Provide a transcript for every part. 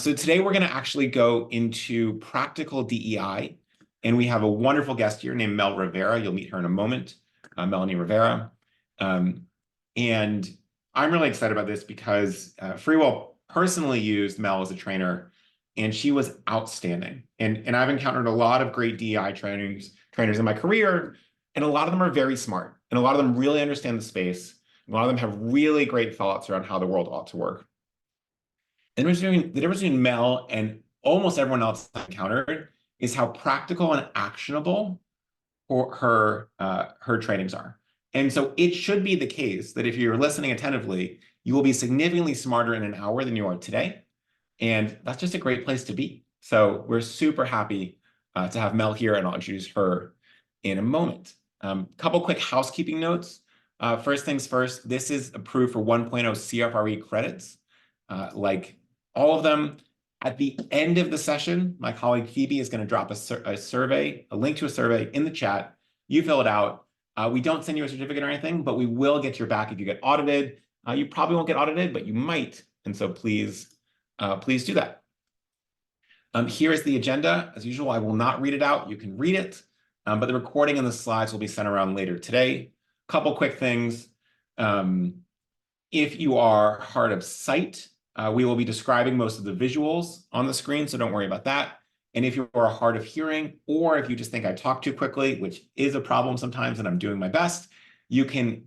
So today we're going to actually go into practical DEI, and we have a wonderful guest here named Mel Rivera. You'll meet her in a moment, Melanie Rivera. And I'm really excited about this because FreeWill personally used Mel as a trainer, and she was outstanding. And I've encountered a lot of great DEI trainers in my career, and a lot of them are very smart, and a lot of them really understand the space. And a lot of them have really great thoughts around how the world ought to work. The difference between Mel and almost everyone else I've encountered is how practical and actionable her trainings are. And so it should be the case that if you're listening attentively, you will be significantly smarter in an hour than you are today. And that's just a great place to be. So we're super happy to have Mel here, and I'll introduce her in a moment. Couple quick housekeeping notes. First things first, this is approved for 1.0 CFRE credits. Like all of them, at the end of the session, my colleague Phoebe is going to drop a link to a survey in the chat. You fill it out. We don't send you a certificate or anything, but we will get your back if you get audited. You probably won't get audited, but you might. And so please do that. Here is the agenda. As usual, I will not read it out. You can read it, but the recording and the slides will be sent around later today. Couple quick things. If you are hard of sight, we will be describing most of the visuals on the screen, so don't worry about that. And if you are hard of hearing, or if you just think I talk too quickly, which is a problem sometimes, and I'm doing my best, you can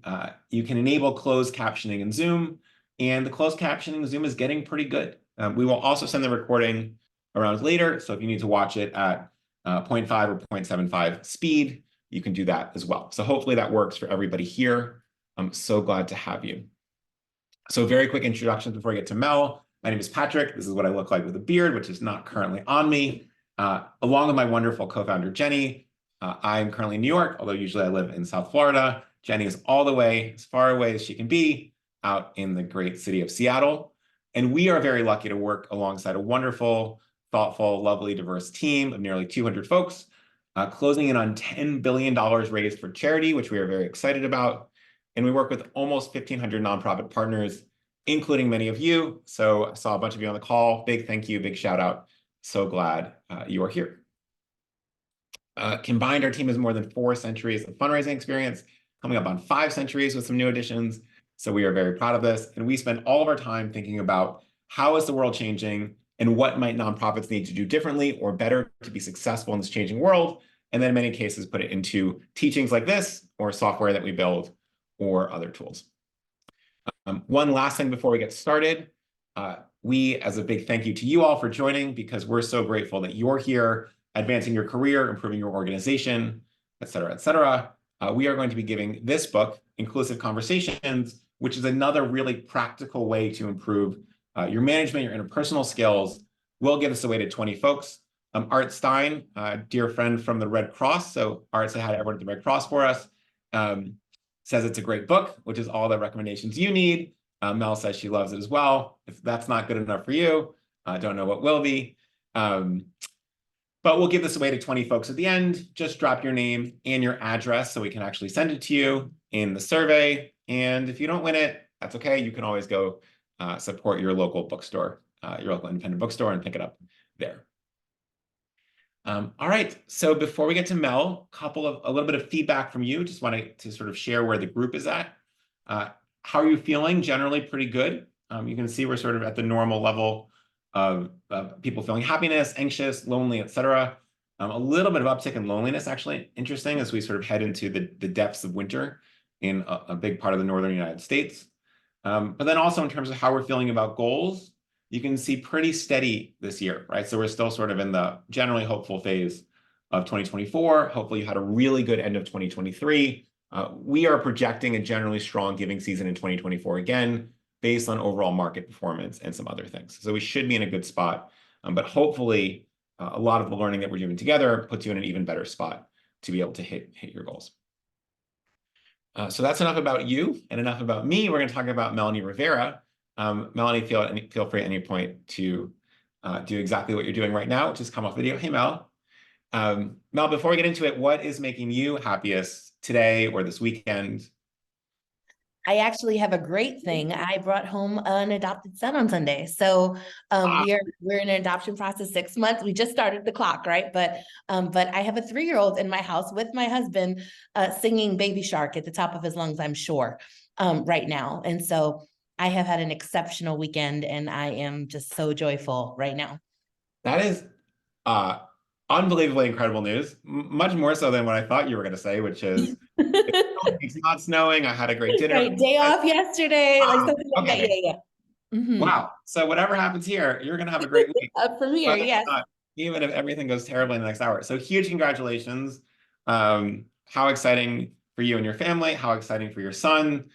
enable closed captioning in Zoom, and the closed captioning in Zoom is getting pretty good. We will also send the recording around later, so if you need to watch it at 0.5 or 0.75 speed, you can do that as well. So hopefully that works for everybody here. I'm so glad to have you. So very quick introductions before I get to Mel. My name is Patrick. This is what I look like with a beard, which is not currently on me. Along with my wonderful co-founder, Jenny, I'm currently in New York, although usually I live in South Florida. Jenny is all the way, as far away as she can be, out in the great city of Seattle. And we are very lucky to work alongside a wonderful, thoughtful, lovely, diverse team of nearly 200 folks, closing in on $10 billion raised for charity, which we are very excited about. And we work with almost 1,500 nonprofit partners, including many of you. So I saw a bunch of you on the call. Big thank you, big shout out. So glad you are here. Combined, our team has more than 4 centuries of fundraising experience, coming up on 5 centuries with some new additions. So we are very proud of this. And we spend all of our time thinking about how is the world changing and what might nonprofits need to do differently or better to be successful in this changing world. And then in many cases, put it into teachings like this or software that we build or other tools. One last thing before we get started. We, as a big thank you to you all for joining, because we're so grateful that you're here, advancing your career, improving your organization, et cetera, et cetera. We are going to be giving this book, Inclusive Conversations, which is another really practical way to improve your management, your interpersonal skills. We'll give this away to 20 folks. Art Stein, a dear friend from the Red Cross, so Art said hi to everyone at the Red Cross for us, says it's a great book, which is all the recommendations you need. Mel says she loves it as well. If that's not good enough for you, I don't know what will be. But we'll give this away to 20 folks at the end. Just drop your name and your address so we can actually send it to you in the survey. And if you don't win it, that's okay. You can always go support your local bookstore, your local independent bookstore, and pick it up there. All right, so before we get to Mel, a little bit of feedback from you. Just wanted to sort of share where the group is at. How are you feeling? Generally pretty good. You can see we're sort of at the normal level of people feeling happiness, anxious, lonely, et cetera. A little bit of uptick in loneliness, actually, interesting, as we sort of head into the depths of winter in a big part of the northern United States. But then also in terms of how we're feeling about goals, you can see pretty steady this year, right? So we're still sort of in the generally hopeful phase of 2024. Hopefully you had a really good end of 2023. We are projecting a generally strong giving season in 2024 again, based on overall market performance and some other things. So we should be in a good spot, but hopefully a lot of the learning that we're doing together puts you in an even better spot to be able to hit your goals. So that's enough about you and enough about me. We're going to talk about Melanie Rivera. Melanie, feel free at any point to do exactly what you're doing right now, which is come off video. Hey, Mel. Mel, before we get into it, what is making you happiest today or this weekend? I actually have a great thing. I brought home an adopted son on Sunday. So we're in an adoption process 6 months. We just started the clock, right? But I have a 3-year-old in my house with my husband singing Baby Shark at the top of his lungs, I'm sure, right now. And so I have had an exceptional weekend and I am just so joyful right now. That is uh, unbelievably incredible news, much more so than what I thought you were going to say, which is it's not snowing. I had a great dinner. Right, day off yesterday, like something like that. Okay. Yeah, yeah. Wow. So whatever happens here, you're going to have a great week. From here, yes. Even if everything goes terribly in the next hour. So huge congratulations. How exciting for you and your family. How exciting for your son.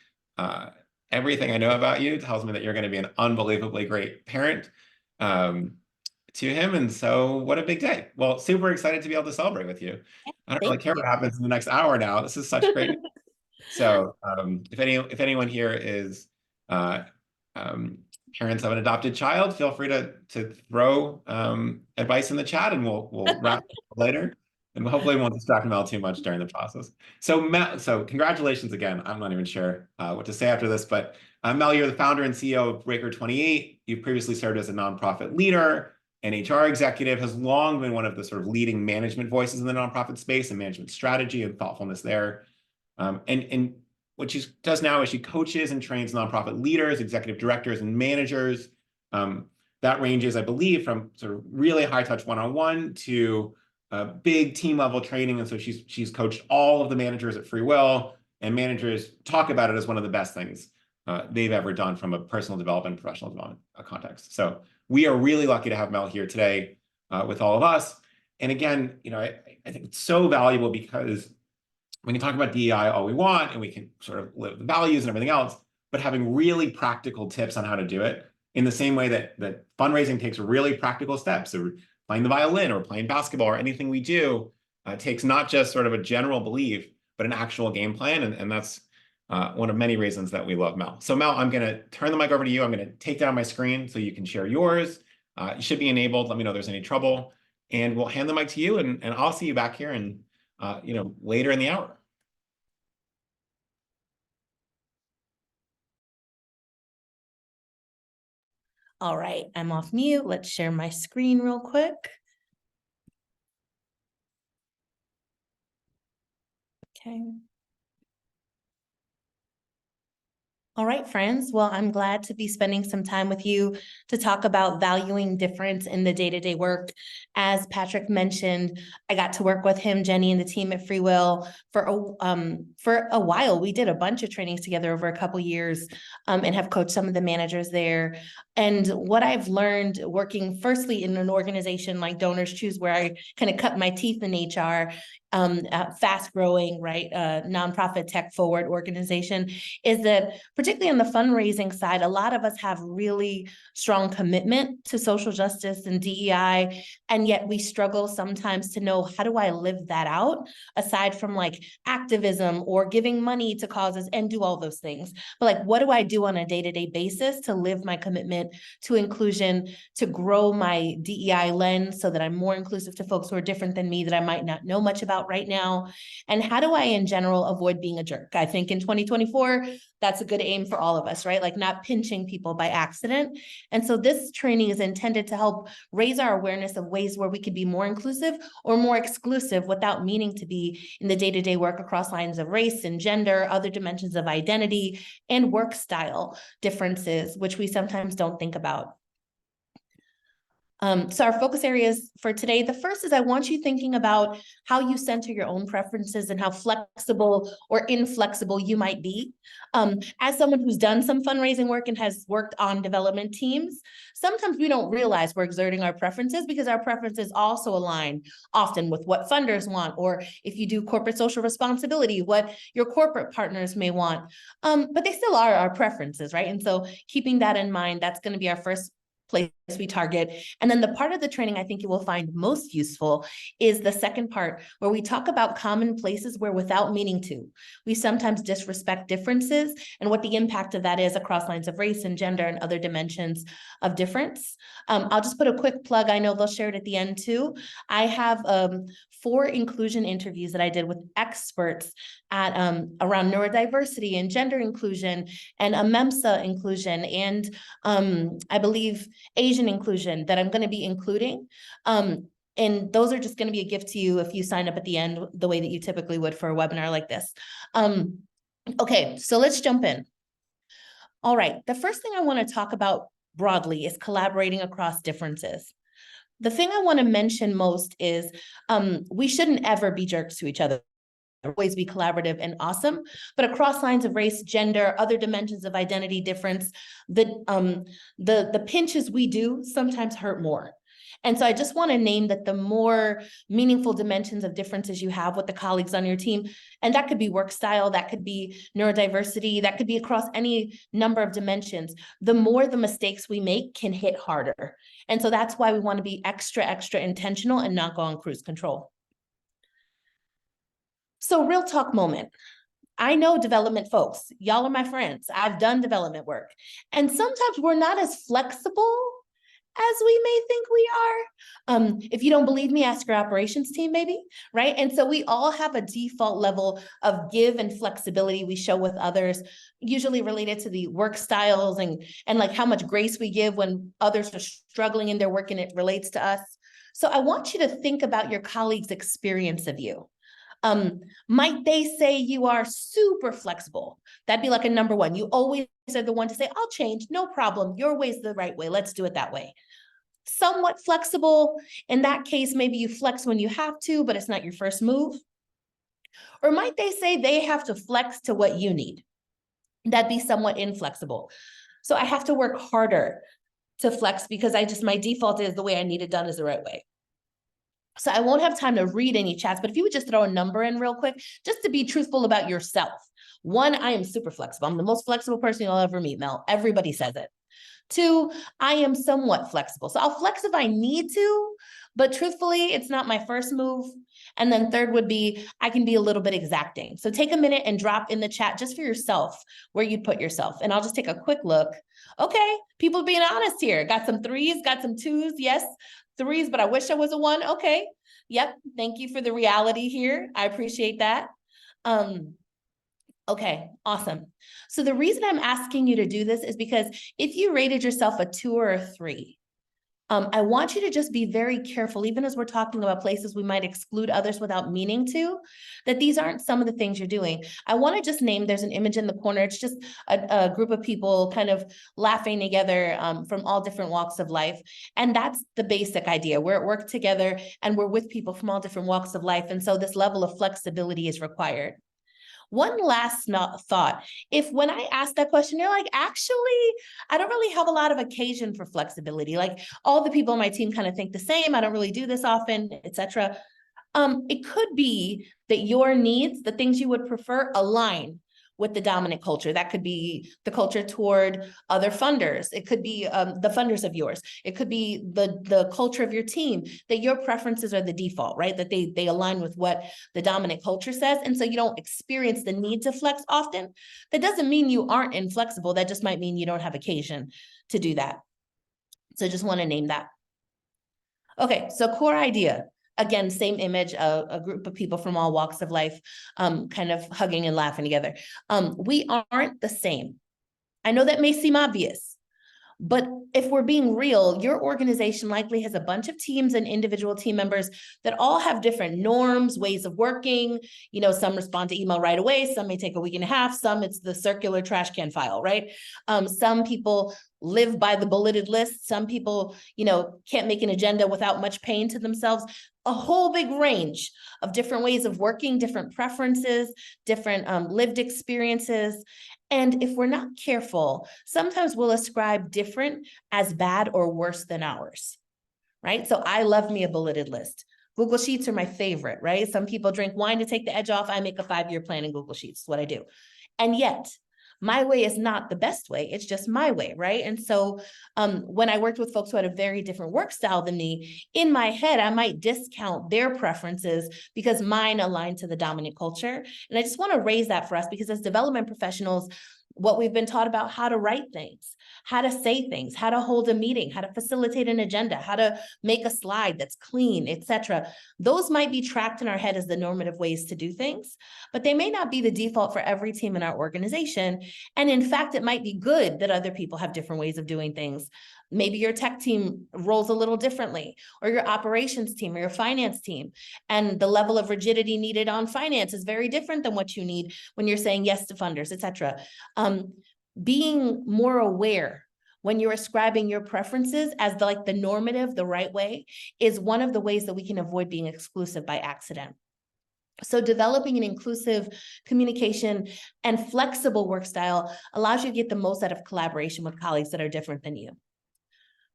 Everything I know about you tells me that you're going to be an unbelievably great parent to him. And so what a big day. Well, super excited to be able to celebrate with you. I don't really care what happens in the next hour now. This is such great. So if anyone here is parents of an adopted child, feel free to throw advice in the chat, and we'll wrap up later, and hopefully we won't distract Mel too much during the process. So Mel, so congratulations again. I'm not even sure what to say after this, but Mel, you're the founder and CEO of Breaker 28. You've previously served as a nonprofit leader and HR executive, has long been one of the sort of leading management voices in the nonprofit space and management strategy and thoughtfulness there. And what she does now is she coaches and trains nonprofit leaders, executive directors, and managers. That ranges, I believe, from sort of really high touch one-on-one to big team level training. And so she's coached all of the managers at FreeWill, and managers talk about it as one of the best things they've ever done from a personal development, professional development context. So we are really lucky to have Mel here today with all of us. And again, I think it's so valuable because we can talk about DEI all we want, and we can sort of live the values and everything else, but having really practical tips on how to do it in the same way that fundraising takes really practical steps. So playing the violin or playing basketball or anything we do takes not just sort of a general belief, but an actual game plan. And that's one of many reasons that we love Mel. So Mel, I'm going to turn the mic over to you. I'm going to take down my screen so you can share yours. You should be enabled. Let me know if there's any trouble. And we'll hand the mic to you, and I'll see you back here and later in the hour. All right, I'm off mute. Let's share my screen real quick. Okay. All right, friends. Well, I'm glad to be spending some time with you to talk about valuing difference in the day-to-day work. As Patrick mentioned, I got to work with him, Jenny, and the team at FreeWill for a while. We did a bunch of trainings together over a couple years and have coached some of the managers there. And what I've learned working firstly in an organization like Donors Choose, where I kind of cut my teeth in HR, fast growing, right, nonprofit tech forward organization, is that particularly on the fundraising side, a lot of us have really strong commitment to social justice and DEI, and yet we struggle sometimes to know, how do I live that out aside from like activism or giving money to causes and do all those things? But like, what do I do on a day-to-day basis to live my commitment to inclusion, to grow my DEI lens so that I'm more inclusive to folks who are different than me that I might not know much about right now? And how do I in general avoid being a jerk? I think in 2024, that's a good aim for all of us, right? Like not pinching people by accident. And so this training is intended to help raise our awareness of ways where we could be more inclusive or more exclusive without meaning to be in the day-to-day work across lines of race and gender, other dimensions of identity, and work style differences, which we sometimes don't think about. So our focus areas for today, the first is I want you thinking about how you center your own preferences and how flexible or inflexible you might be. As someone who's done some fundraising work and has worked on development teams, sometimes we don't realize we're exerting our preferences because our preferences also align often with what funders want, or if you do corporate social responsibility, what your corporate partners may want. But they still are our preferences, right? And so keeping that in mind, that's going to be our first place we target. And then the part of the training I think you will find most useful is the second part, where we talk about common places where, without meaning to, we sometimes disrespect differences and what the impact of that is across lines of race and gender and other dimensions of difference. I'll just put a quick plug. I know they'll share it at the end too. I have 4 inclusion interviews that I did with experts at around neurodiversity and gender inclusion and MEMSA inclusion and I believe Asian inclusion that I'm going to be including. And those are just going to be a gift to you if you sign up at the end the way that you typically would for a webinar like this. Okay, so let's jump in. All right, the first thing I want to talk about broadly is collaborating across differences. The thing I want to mention most is we shouldn't ever be jerks to each other. Always be collaborative and awesome, but across lines of race, gender, other dimensions of identity difference, the pinches we do sometimes hurt more. And so I just want to name that the more meaningful dimensions of differences you have with the colleagues on your team, and that could be work style, that could be neurodiversity, that could be across any number of dimensions, the more the mistakes we make can hit harder. And so that's why we want to be extra intentional and not go on cruise control. So real talk moment. I know development folks. Y'all are my friends. I've done development work. And sometimes we're not as flexible as we may think we are. If you don't believe me, ask your operations team maybe, right? And so we all have a default level of give and flexibility we show with others, usually related to the work styles and like how much grace we give when others are struggling in their work and it relates to us. So I want you to think about your colleagues' experience of you. Might they say you are super flexible? That'd be like a number one. You always are the one to say, I'll change, no problem. Your way's the right way. Let's do it that way. Somewhat flexible. In that case, maybe you flex when you have to, but it's not your first move. Or might they say they have to flex to what you need? That'd be somewhat inflexible. So I have to work harder to flex because my default is the way I need it done is the right way. So I won't have time to read any chats, but if you would just throw a number in real quick, just to be truthful about yourself. 1, I am super flexible. I'm the most flexible person you'll ever meet, Mel. Everybody says it. 2, I am somewhat flexible. So I'll flex if I need to, but truthfully, it's not my first move. And then 3rd would be, I can be a little bit exacting. So take a minute and drop in the chat just for yourself where you'd put yourself. And I'll just take a quick look. Okay, people being honest here. Got some 3s, got some 2s. Yes, 3s, but I wish I was a 1. Okay. Yep. Thank you for the reality here. I appreciate that. Okay, awesome. So the reason I'm asking you to do this is because if you rated yourself a 2 or a 3, I want you to just be very careful, even as we're talking about places we might exclude others without meaning to, that these aren't some of the things you're doing. I want to just name, there's an image in the corner. It's just a group of people kind of laughing together from all different walks of life. And that's the basic idea. We're at work together and we're with people from all different walks of life. And so this level of flexibility is required. One last thought. If when I ask that question, you're like, actually, I don't really have a lot of occasion for flexibility. Like all the people on my team kind of think the same. I don't really do this often, etc. It could be that your needs, the things you would prefer, align with the dominant culture. That could be the culture toward other funders. It could be the funders of yours. It could be the culture of your team, that your preferences are the default, right? That they align with what the dominant culture says. And so you don't experience the need to flex often. That doesn't mean you aren't inflexible. That just might mean you don't have occasion to do that. So just want to name that. Okay, so core idea. Again, same image, a group of people from all walks of life, kind of hugging and laughing together. We aren't the same. I know that may seem obvious, but if we're being real, your organization likely has a bunch of teams and individual team members that all have different norms, ways of working. You know, some respond to email right away. Some may take a week and a half. Some it's the circular trash can file, right? Some people live by the bulleted list. Some people, you know, can't make an agenda without much pain to themselves. A whole big range of different ways of working, different preferences, different lived experiences. And if we're not careful, sometimes we'll ascribe different as bad or worse than ours, right? So I love me a bulleted list. Google Sheets are my favorite, right? Some people drink wine to take the edge off. I make a 5-year plan in Google Sheets. It's what I do. And yet, My way is not the best way. It's just my way, right? And so when I worked with folks who had a very different work style than me, in my head, I might discount their preferences because mine align to the dominant culture. And I just want to raise that for us, because as development professionals, what we've been taught about how to write things, how to say things, how to hold a meeting, how to facilitate an agenda, how to make a slide that's clean, etc. Those might be tracked in our head as the normative ways to do things, but they may not be the default for every team in our organization. And in fact, it might be good that other people have different ways of doing things. Maybe your tech team rolls a little differently, or your operations team or your finance team. And the level of rigidity needed on finance is very different than what you need when you're saying yes to funders, et cetera. Being more aware when you're ascribing your preferences as the normative, the right way, is one of the ways that we can avoid being exclusive by accident. So developing an inclusive communication and flexible work style allows you to get the most out of collaboration with colleagues that are different than you.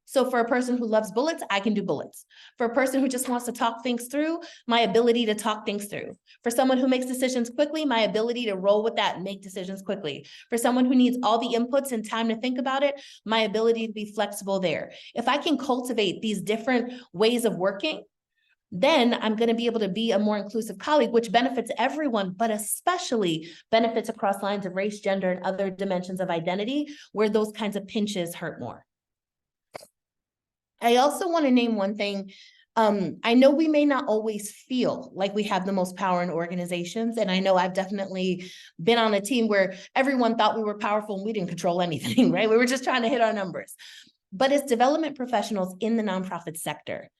So for a person who loves bullets, I can do bullets. For a person who just wants to talk things through, my ability to talk things through. For someone who makes decisions quickly, my ability to roll with that and make decisions quickly. For someone who needs all the inputs and time to think about it, my ability to be flexible there. If I can cultivate these different ways of working, then I'm going to be able to be a more inclusive colleague, which benefits everyone, but especially benefits across lines of race, gender, and other dimensions of identity, where those kinds of pinches hurt more. I also want to name one thing. I know we may not always feel like we have the most power in organizations. And I know I've definitely been on a team where everyone thought we were powerful and we didn't control anything, right? We were just trying to hit our numbers. But as development professionals in the nonprofit sector,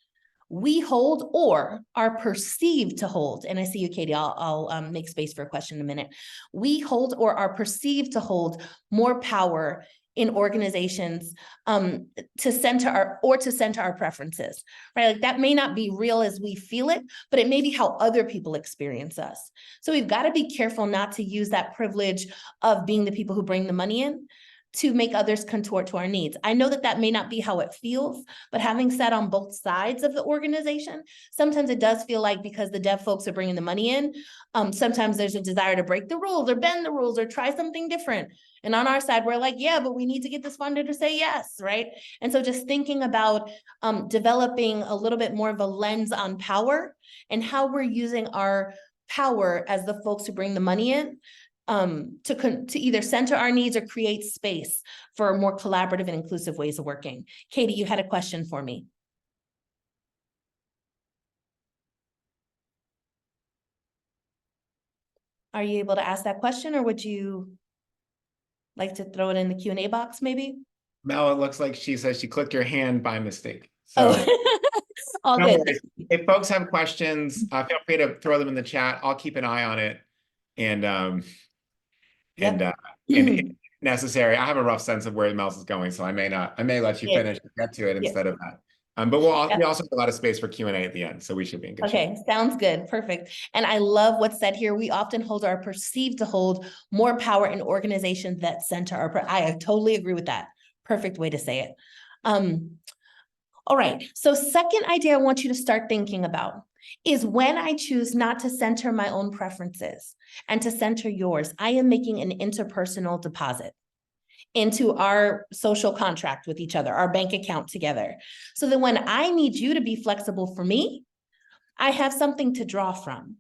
we hold or are perceived to hold, and I see you, Katie, I'll make space for a question in a minute. We hold or are perceived to hold more power in organizations to center our preferences, right? Like that may not be real as we feel it, but it may be how other people experience us. So we've got to be careful not to use that privilege of being the people who bring the money in to make others contort to our needs. I know that that may not be how it feels, but having sat on both sides of the organization, sometimes it does feel like because the dev folks are bringing the money in, sometimes there's a desire to break the rules or bend the rules or try something different. And on our side, we're like, yeah, but we need to get this funder to say yes, right? And so just thinking about developing a little bit more of a lens on power and how we're using our power as the folks who bring the money in to either center our needs or create space for more collaborative and inclusive ways of working. Katie, you had a question for me. Are you able to ask that question, or would you like to throw it in the Q&A box maybe? Mel, it looks like she says she clicked your hand by mistake. So all no good. worries. If folks have questions, feel free to throw them in the chat. I'll keep an eye on it. And Yep. and necessary. I have a rough sense of where the mouse is going, so I may let you finish and get to it instead of that. But we also have a lot of space for Q&A at the end, so we should be in good shape. Okay, sounds good. Perfect. And I love what's said here. We often hold or are perceived to hold more power in organizations that center our. I totally agree with that. Perfect way to say it. All right. So second idea I want you to start thinking about is when I choose not to center my own preferences and to center yours, I am making an interpersonal deposit into our social contract with each other, our bank account together. So that when I need you to be flexible for me, I have something to draw from.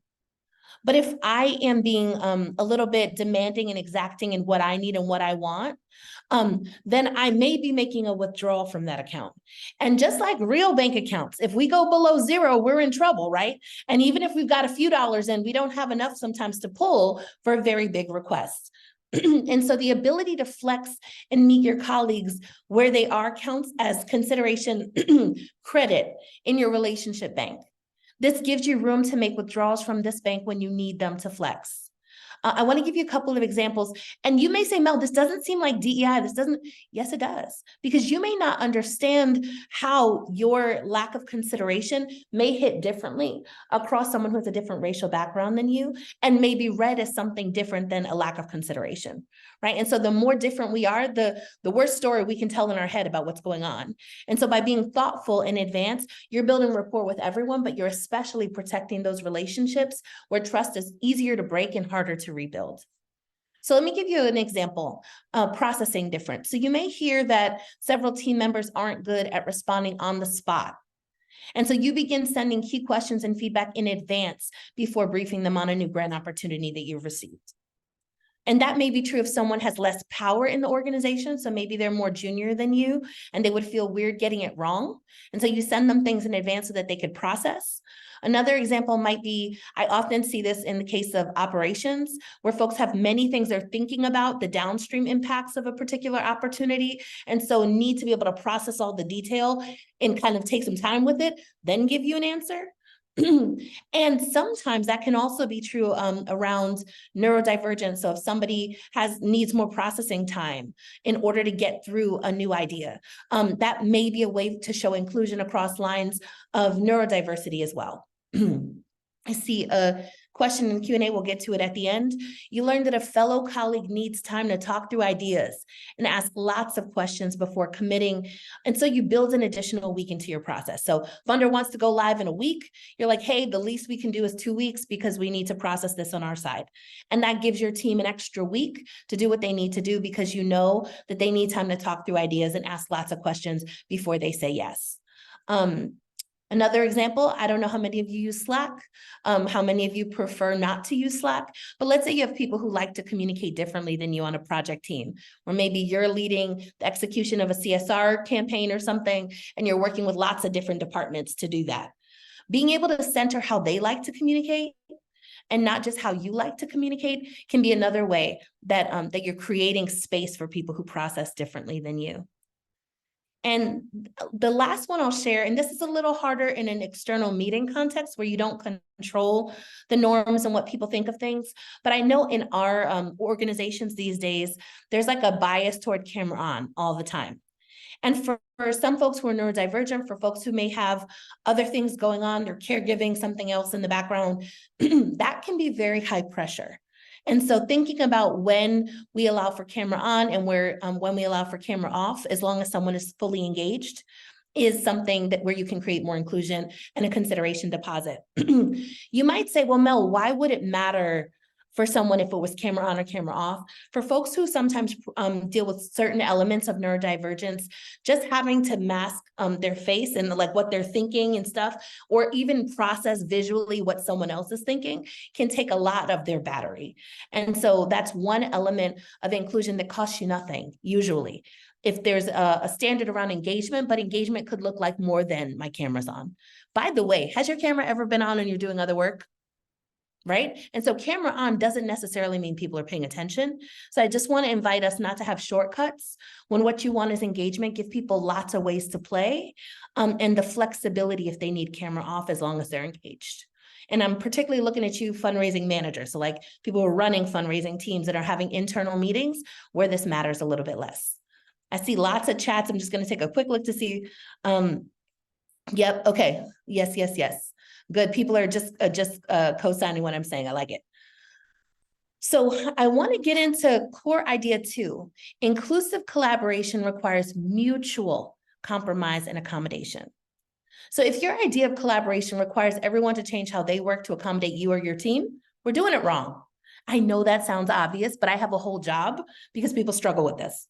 But if I am being a little bit demanding and exacting in what I need and what I want, then I may be making a withdrawal from that account. And just like real bank accounts, if we go below zero, we're in trouble, right? And even if we've got a few dollars in, we don't have enough sometimes to pull for a very big request. And so the ability to flex and meet your colleagues where they are counts as consideration credit in your relationship bank. This gives you room to make withdrawals from this bank when you need them to flex. I want to give you a couple of examples. And you may say, Mel, this doesn't seem like DEI. This doesn't. Yes, it does. Because you may not understand how your lack of consideration may hit differently across someone who has a different racial background than you and may be read as something different than a lack of consideration, right? And so the more different we are, the worse story we can tell in our head about what's going on. And so by being thoughtful in advance, you're building rapport with everyone, but you're especially protecting those relationships where trust is easier to break and harder to rebuild. So let me give you an example, processing difference. So you may hear that several team members aren't good at responding on the spot. And so you begin sending key questions and feedback in advance before briefing them on a new grant opportunity that you've received. And that may be true if someone has less power in the organization. So maybe they're more junior than you and they would feel weird getting it wrong. And so you send them things in advance so that they could process. Another example might be, I often see this in the case of operations, where folks have many things they're thinking about, the downstream impacts of a particular opportunity, and so need to be able to process all the detail and kind of take some time with it, then give you an answer. And sometimes that can also be true around neurodivergence. So if somebody needs more processing time in order to get through a new idea, that may be a way to show inclusion across lines of neurodiversity as well. I see a question in Q&A, we'll get to it at the end. You learned that a fellow colleague needs time to talk through ideas and ask lots of questions before committing. And so you build an additional week into your process. So funder wants to go live in a week. You're like, hey, the least we can do is 2 weeks because we need to process this on our side. And that gives your team an extra week to do what they need to do because you know that they need time to talk through ideas and ask lots of questions before they say yes. Another example, I don't know how many of you use Slack, how many of you prefer not to use Slack, but let's say you have people who like to communicate differently than you on a project team, or maybe you're leading the execution of a CSR campaign or something, and you're working with lots of different departments to do that. Being able to center how they like to communicate and not just how you like to communicate can be another way that, that you're creating space for people who process differently than you. And the last one I'll share, and this is a little harder in an external meeting context where you don't control the norms and what people think of things. But I know in our organizations these days, there's like a bias toward camera on all the time. And for some folks who are neurodivergent, for folks who may have other things going on, they're caregiving, something else in the background, that can be very high pressure. And so thinking about when we allow for camera on and when we allow for camera off, as long as someone is fully engaged, is something that where you can create more inclusion and a consideration deposit. You might say, well, Mel, why would it matter for someone if it was camera on or camera off? For folks who sometimes deal with certain elements of neurodivergence, just having to mask their face and like what they're thinking and stuff, or even process visually what someone else is thinking can take a lot of their battery. And so that's one element of inclusion that costs you nothing, usually. If there's a standard around engagement, but engagement could look like more than my camera's on. By the way, has your camera ever been on when you're doing other work? Right? And so camera on doesn't necessarily mean people are paying attention. So I just want to invite us not to have shortcuts when what you want is engagement. Give people lots of ways to play and the flexibility if they need camera off as long as they're engaged. And I'm particularly looking at you fundraising managers. So like people who are running fundraising teams that are having internal meetings where this matters a little bit less. I see lots of chats. I'm just going to take a quick look to see. Yep. Okay. Yes, yes, yes. Good. People are just co-signing what I'm saying. I like it. So I want to get into core idea 2. Inclusive collaboration requires mutual compromise and accommodation. So if your idea of collaboration requires everyone to change how they work to accommodate you or your team, we're doing it wrong. I know that sounds obvious, but I have a whole job because people struggle with this.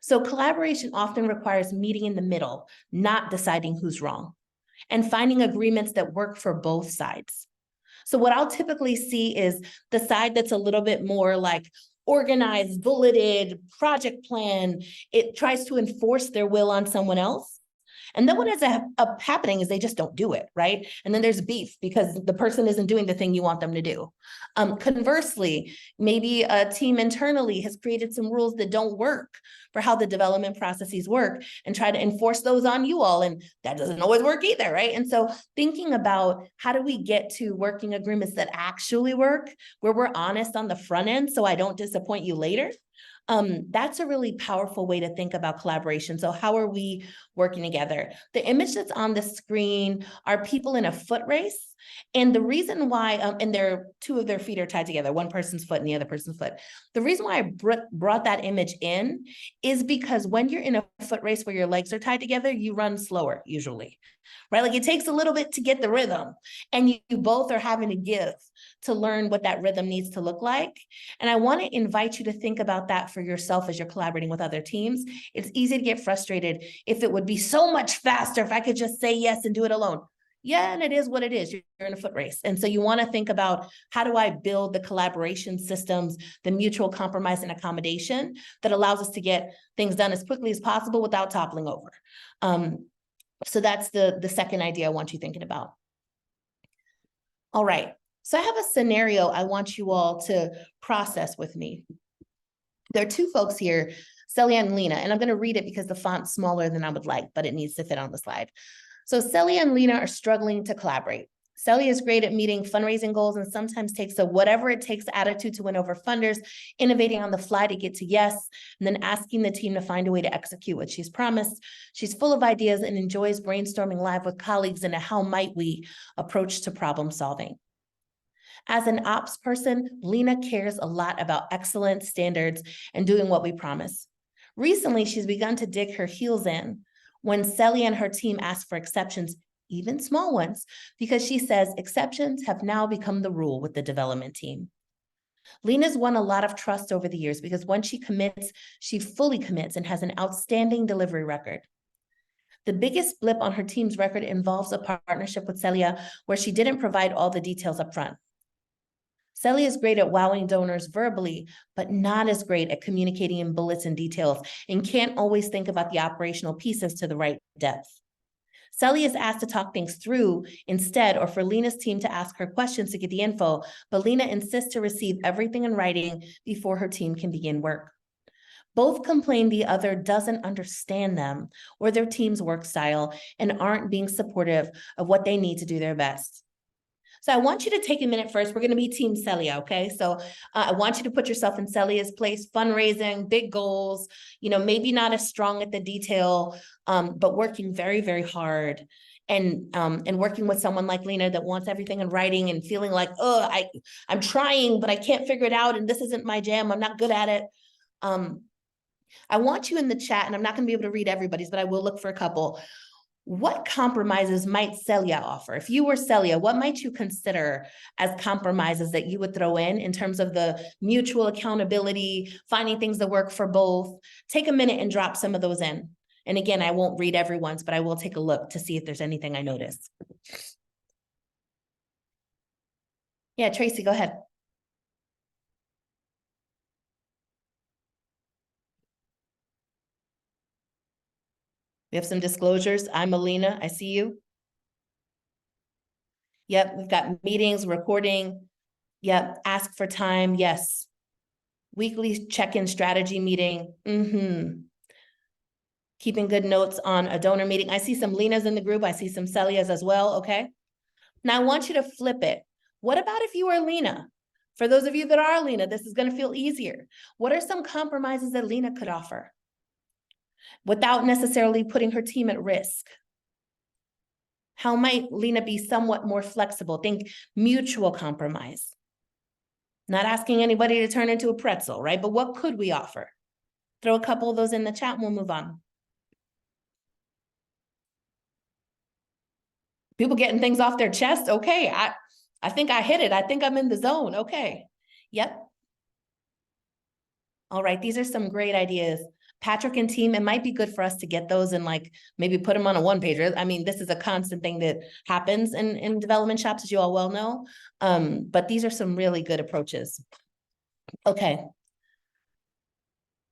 So collaboration often requires meeting in the middle, not deciding who's wrong, and finding agreements that work for both sides. So what I'll typically see is the side that's a little bit more like organized, bulleted, project plan. It tries to enforce their will on someone else. And then what ends up happening is they just don't do it, right? And then there's beef because the person isn't doing the thing you want them to do. Conversely, maybe a team internally has created some rules that don't work for how the development processes work and try to enforce those on you all. And that doesn't always work either, right? And so thinking about how do we get to working agreements that actually work, where we're honest on the front end so I don't disappoint you later. That's a really powerful way to think about collaboration. So how are we working together. The image that's on the screen are people in a foot race. And the reason why, and two of their feet are tied together, one person's foot and the other person's foot. The reason why I brought that image in is because when you're in a foot race where your legs are tied together, you run slower usually, right? Like it takes a little bit to get the rhythm, and you both are having to give to learn what that rhythm needs to look like. And I want to invite you to think about that for yourself as you're collaborating with other teams. It's easy to get frustrated if it would be so much faster if I could just say yes and do it alone. Yeah, and it is what it is. You're in a foot race. And so you want to think about, how do I build the collaboration systems, the mutual compromise and accommodation that allows us to get things done as quickly as possible without toppling over. So that's the second idea I want you thinking about. All right. So I have a scenario I want you all to process with me. There are two folks here, Celia and Lena, and I'm going to read it because the font's smaller than I would like, but it needs to fit on the slide. So Celia and Lena are struggling to collaborate. Celia is great at meeting fundraising goals and sometimes takes a whatever it takes attitude to win over funders, innovating on the fly to get to yes, and then asking the team to find a way to execute what she's promised. She's full of ideas and enjoys brainstorming live with colleagues into how might we approach to problem solving. As an ops person, Lena cares a lot about excellence, standards, and doing what we promise. Recently, she's begun to dig her heels in when Celia and her team ask for exceptions, even small ones, because she says exceptions have now become the rule with the development team. Lena's won a lot of trust over the years because when she commits, she fully commits and has an outstanding delivery record. The biggest blip on her team's record involves a partnership with Celia where she didn't provide all the details up front. Celia is great at wowing donors verbally, but not as great at communicating in bullets and details, and can't always think about the operational pieces to the right depth. Celia is asked to talk things through instead, or for Lena's team to ask her questions to get the info, but Lena insists to receive everything in writing before her team can begin work. Both complain the other doesn't understand them or their team's work style and aren't being supportive of what they need to do their best. So I want you to take a minute first. We're going to be Team Celia, okay? So I want you to put yourself in Celia's place, fundraising, big goals, maybe not as strong at the detail, but working very, very hard. And working with someone like Lena that wants everything in writing and feeling like, oh, I'm trying, but I can't figure it out. And this isn't my jam. I'm not good at it. I want you in the chat, and I'm not going to be able to read everybody's, but I will look for a couple. What compromises might Celia offer? If you were Celia, what might you consider as compromises that you would throw in terms of the mutual accountability, finding things that work for both? Take a minute and drop some of those in. And again, I won't read everyone's, but I will take a look to see if there's anything I noticed. Yeah, Tracy, go ahead. We have some disclosures. I'm Alina. I see you. Yep, we've got meetings, recording. Yep, ask for time. Yes. Weekly check-in strategy meeting. Keeping good notes on a donor meeting. I see some Lenas in the group. I see some Celias as well. Okay. Now I want you to flip it. What about if you are Lena? For those of you that are Lena, this is going to feel easier. What are some compromises that Lena could offer without necessarily putting her team at risk? How might Lena be somewhat more flexible? Think mutual compromise. Not asking anybody to turn into a pretzel, right? But what could we offer? Throw a couple of those in the chat and we'll move on. People getting things off their chest. Okay, I think I hit it. I think I'm in the zone. Okay. Yep. All right, these are some great ideas. Patrick and team, it might be good for us to get those and maybe put them on a one-pager. I mean, this is a constant thing that happens in development shops, as you all well know. But these are some really good approaches. Okay.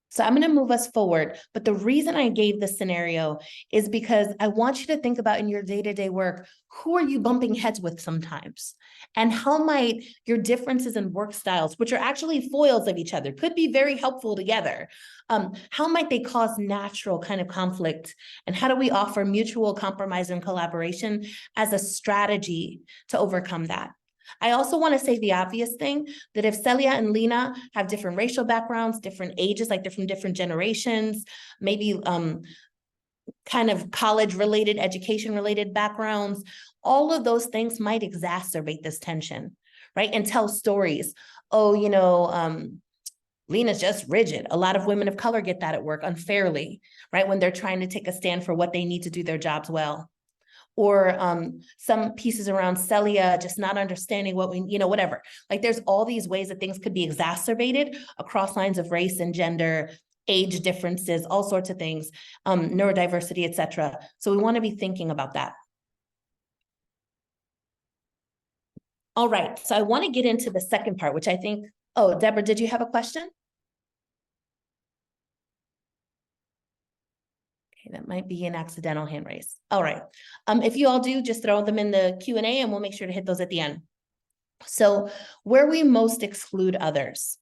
So I'm going to move us forward. But the reason I gave this scenario is because I want you to think about in your day-to-day work, who are you bumping heads with sometimes? And how might your differences in work styles, which are actually foils of each other, could be very helpful together. How might they cause natural kind of conflict? And how do we offer mutual compromise and collaboration as a strategy to overcome that? I also want to say the obvious thing that if Celia and Lena have different racial backgrounds, different ages, like they're from different generations, maybe kind of college-related, education-related backgrounds, all of those things might exacerbate this tension, right? And tell stories. Oh, Lena's just rigid. A lot of women of color get that at work unfairly, right? When they're trying to take a stand for what they need to do their jobs well. Or some pieces around Celia just not understanding what we, whatever. Like there's all these ways that things could be exacerbated across lines of race and gender, age differences, all sorts of things, neurodiversity, et cetera. So we want to be thinking about that. All right, so I want to get into the second part, which I think, oh, Deborah, did you have a question? Okay, that might be an accidental hand raise. All right, if you all do, just throw them in the Q&A and we'll make sure to hit those at the end. So where we most exclude others.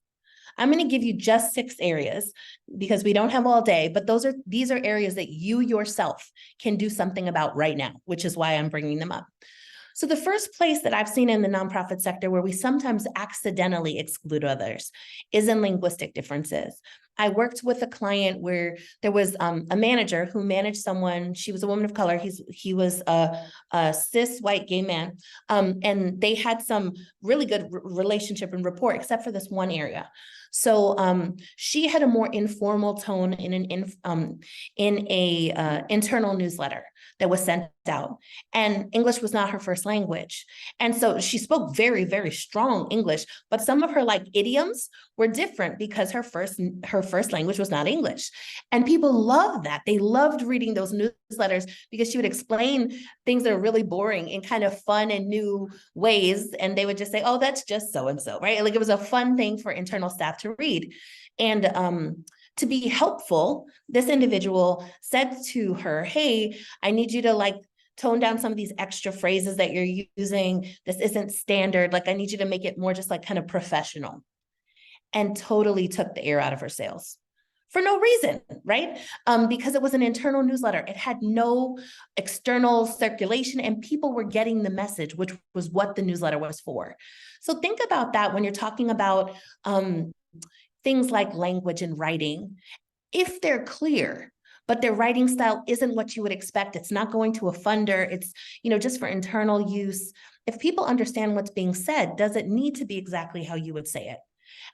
I'm going to give you just 6 areas because we don't have all day, but these are areas that you yourself can do something about right now, which is why I'm bringing them up. So the first place that I've seen in the nonprofit sector where we sometimes accidentally exclude others is in linguistic differences. I worked with a client where there was a manager who managed someone. She was a woman of color. He was a cis white gay man, and they had some really good relationship and rapport, except for this one area. So she had a more informal tone in an internal newsletter that was sent out, and English was not her first language. And so she spoke very, very strong English, but some of her idioms were different because her first language was not English. And people loved that. They loved reading those newsletters because she would explain things that are really boring in kind of fun and new ways. And they would just say, oh, that's just so-and-so, right? Like it was a fun thing for internal staff to read. And to be helpful, this individual said to her, hey, I need you to tone down some of these extra phrases that you're using. This isn't standard. I need you to make it more just kind of professional. And totally took the air out of her sails for no reason, right? Because it was an internal newsletter. It had no external circulation and people were getting the message, which was what the newsletter was for. So think about that when you're talking about things like language and writing. If they're clear, but their writing style isn't what you would expect, it's not going to a funder, it's just for internal use. If people understand what's being said, does it need to be exactly how you would say it?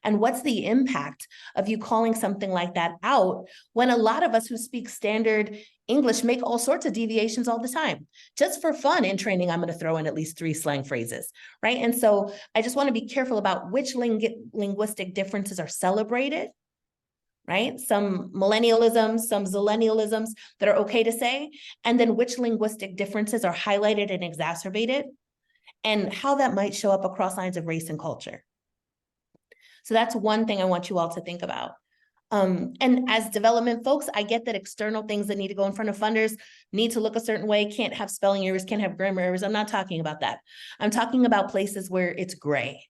And what's the impact of you calling something like that out when a lot of us who speak standard English make all sorts of deviations all the time? Just for fun in training, I'm going to throw in at least 3 slang phrases, right? And so I just want to be careful about which linguistic differences are celebrated, right? Some millennialisms, some zillennialisms that are okay to say, and then which linguistic differences are highlighted and exacerbated, and how that might show up across lines of race and culture. So that's one thing I want you all to think about. And as development folks, I get that external things that need to go in front of funders need to look a certain way, can't have spelling errors, can't have grammar errors. I'm not talking about that. I'm talking about places where it's gray.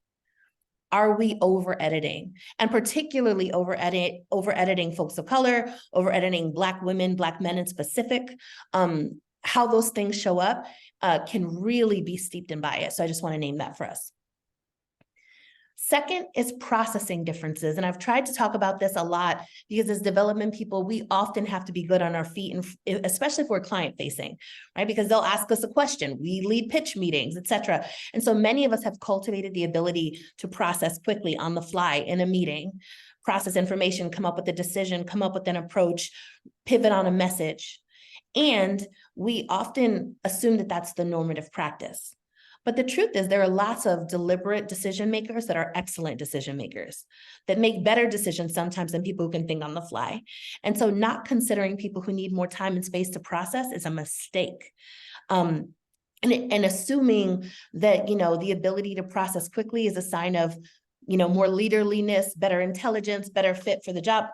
Are we over editing? And particularly over editing folks of color, over editing Black women, Black men in specific, how those things show up can really be steeped in bias. So I just want to name that for us. Second is processing differences. And I've tried to talk about this a lot because as development people, we often have to be good on our feet, and especially if we're client facing, right? Because they'll ask us a question, we lead pitch meetings, et cetera. And so many of us have cultivated the ability to process quickly on the fly in a meeting, process information, come up with a decision, come up with an approach, pivot on a message. And we often assume that that's the normative practice. But the truth is there are lots of deliberate decision makers that are excellent decision makers that make better decisions sometimes than people who can think on the fly. And so not considering people who need more time and space to process is a mistake. And assuming that, the ability to process quickly is a sign of, more leaderliness, better intelligence, better fit for the job,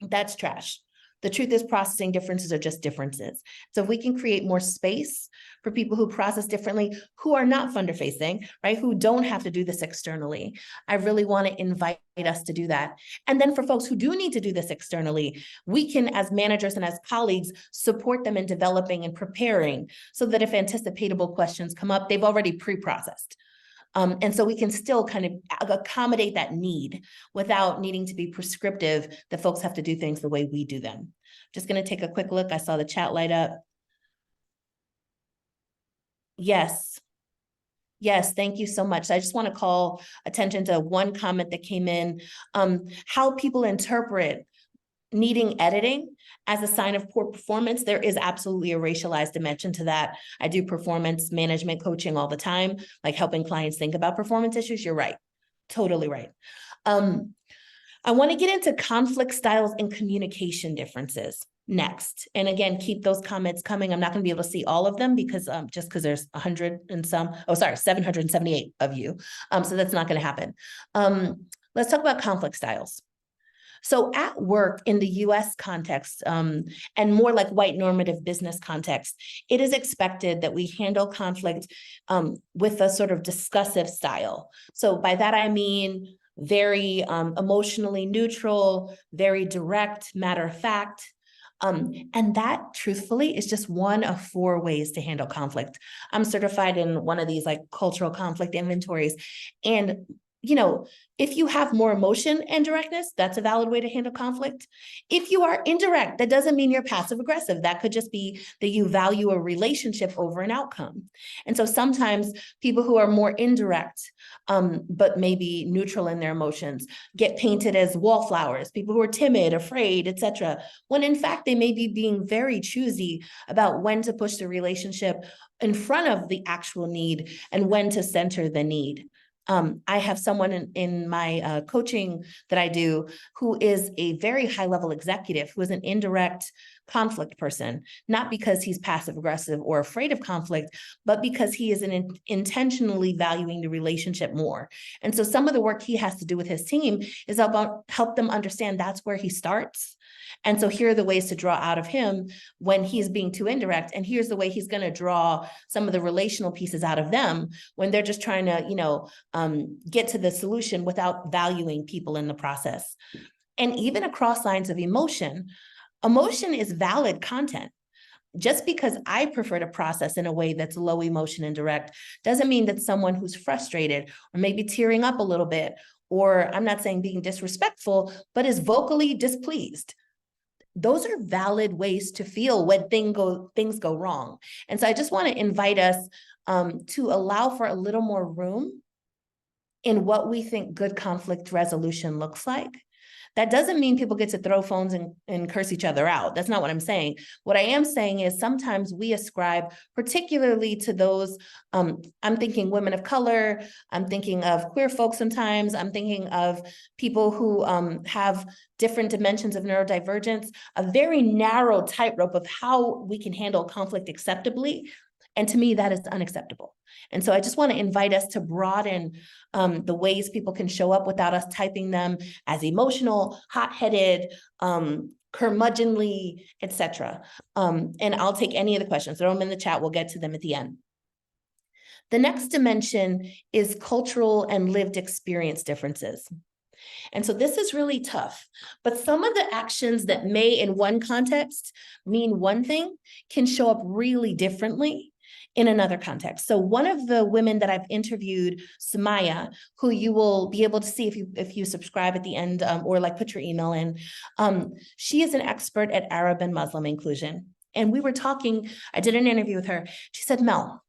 that's trash. The truth is processing differences are just differences. So if we can create more space for people who process differently, who are not funder facing, right? Who don't have to do this externally, I really want to invite us to do that. And then for folks who do need to do this externally, we can, as managers and as colleagues, support them in developing and preparing so that if anticipatable questions come up, they've already pre-processed. And so we can still kind of accommodate that need without needing to be prescriptive that folks have to do things the way we do them. Just going to take a quick look. I saw the chat light up. Yes. Yes, thank you so much. I just want to call attention to one comment that came in, how people interpret needing editing as a sign of poor performance. There is absolutely a racialized dimension to that. I do performance management coaching all the time, like helping clients think about performance issues. You're right. Totally right. I want to get into conflict styles and communication differences next. And again, keep those comments coming. I'm not going to be able to see all of them because just because there's 100 and some, 778 of you. So that's not going to happen. Let's talk about conflict styles. So at work in the US context, and more like white normative business context, it is expected that we handle conflict with a sort of discussive style. So by that, I mean very emotionally neutral, very direct, matter of fact. And that truthfully is just one of 4 ways to handle conflict. I'm certified in one of these like cultural conflict inventories. And if you have more emotion and directness, that's a valid way to handle conflict. If you are indirect, that doesn't mean you're passive aggressive. That could just be that you value a relationship over an outcome. And so sometimes people who are more indirect, but maybe neutral in their emotions, get painted as wallflowers, people who are timid, afraid, etc., when in fact they may be being very choosy about when to push the relationship in front of the actual need and when to center the need. I have someone in my coaching that I do who is a very high level executive, who is an indirect conflict person, not because he's passive aggressive or afraid of conflict, but because he is intentionally valuing the relationship more. And so some of the work he has to do with his team is about help them understand that's where he starts. And so here are the ways to draw out of him when he's being too indirect. And here's the way he's going to draw some of the relational pieces out of them when they're just trying to, get to the solution without valuing people in the process. And even across lines of emotion is valid content. Just because I prefer to process in a way that's low emotion and direct doesn't mean that someone who's frustrated or maybe tearing up a little bit, or I'm not saying being disrespectful, but is vocally displeased. Those are valid ways to feel when things go wrong. And so I just want to invite us to allow for a little more room in what we think good conflict resolution looks like. That doesn't mean people get to throw phones and curse each other out. That's not what I'm saying. What I am saying is sometimes we ascribe, particularly to those, I'm thinking women of color, I'm thinking of queer folks sometimes, I'm thinking of people who have different dimensions of neurodivergence, a very narrow tightrope of how we can handle conflict acceptably. And to me, that is unacceptable. And so I just want to invite us to broaden the ways people can show up without us typing them as emotional, hot-headed, curmudgeonly, etc. And I'll take any of the questions. Throw them in the chat. We'll get to them at the end. The next dimension is cultural and lived experience differences. And so this is really tough, but some of the actions that may in one context mean one thing can show up really differently in another context. So one of the women that I've interviewed, Sumaya, who you will be able to see if you subscribe at the end or like put your email in, she is an expert at Arab and Muslim inclusion. And we were talking, I did an interview with her. She said, Mel,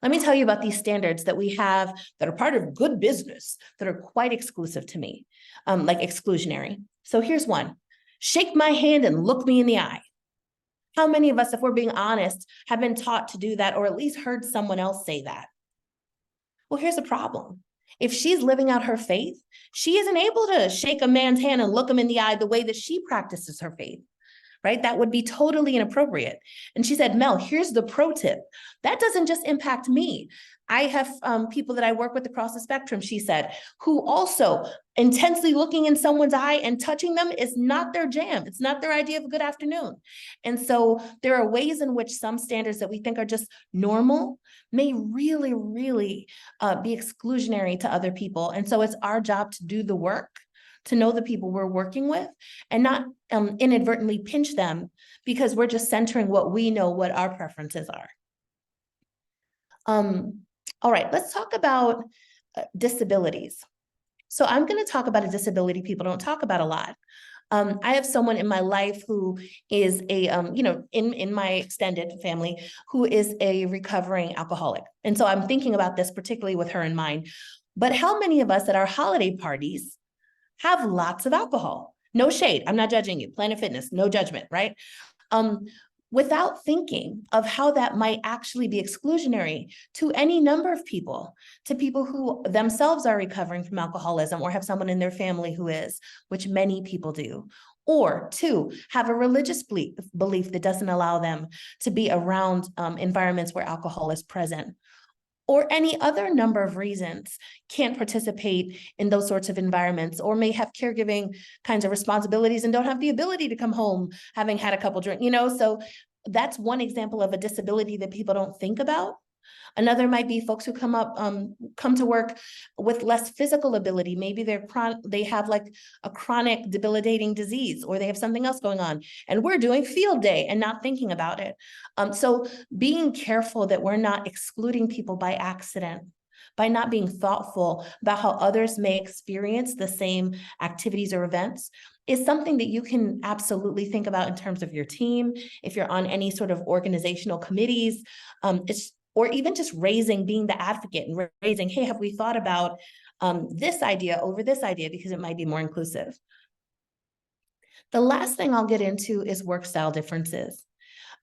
let me tell you about these standards that we have that are part of good business that are quite exclusive to me, like exclusionary. So here's one. Shake my hand and look me in the eye. How many of us, if we're being honest, have been taught to do that or at least heard someone else say that? Well, here's the problem. If she's living out her faith, she isn't able to shake a man's hand and look him in the eye the way that she practices her faith. Right? That would be totally inappropriate. And she said, Mel, here's the pro tip. That doesn't just impact me. I have people that I work with across the spectrum, she said, who also intensely looking in someone's eye and touching them is not their jam. It's not their idea of a good afternoon. And so there are ways in which some standards that we think are just normal may really, really be exclusionary to other people. And so it's our job to do the work, to know the people we're working with and not inadvertently pinch them because we're just centering what we know, what our preferences are. All right, let's talk about disabilities. So I'm going to talk about a disability people don't talk about a lot. I have someone in my life who is a, in my extended family, who is a recovering alcoholic. And so I'm thinking about this particularly with her in mind. But how many of us at our holiday parties have lots of alcohol? No shade. I'm not judging you. Planet Fitness, no judgment, right? Without thinking of how that might actually be exclusionary to any number of people, to people who themselves are recovering from alcoholism or have someone in their family who is, which many people do. Or two, have a religious belief that doesn't allow them to be around environments where alcohol is present, or any other number of reasons can't participate in those sorts of environments, or may have caregiving kinds of responsibilities and don't have the ability to come home having had a couple drinks, so that's one example of a disability that people don't think about. Another might be folks who come to work with less physical ability. Maybe they have like a chronic debilitating disease, or they have something else going on, and we're doing field day and not thinking about it. So being careful that we're not excluding people by accident, by not being thoughtful about how others may experience the same activities or events, is something that you can absolutely think about in terms of your team. If you're on any sort of organizational committees, or even just being the advocate and raising, hey, have we thought about this idea over this idea, because it might be more inclusive. The last thing I'll get into is work style differences.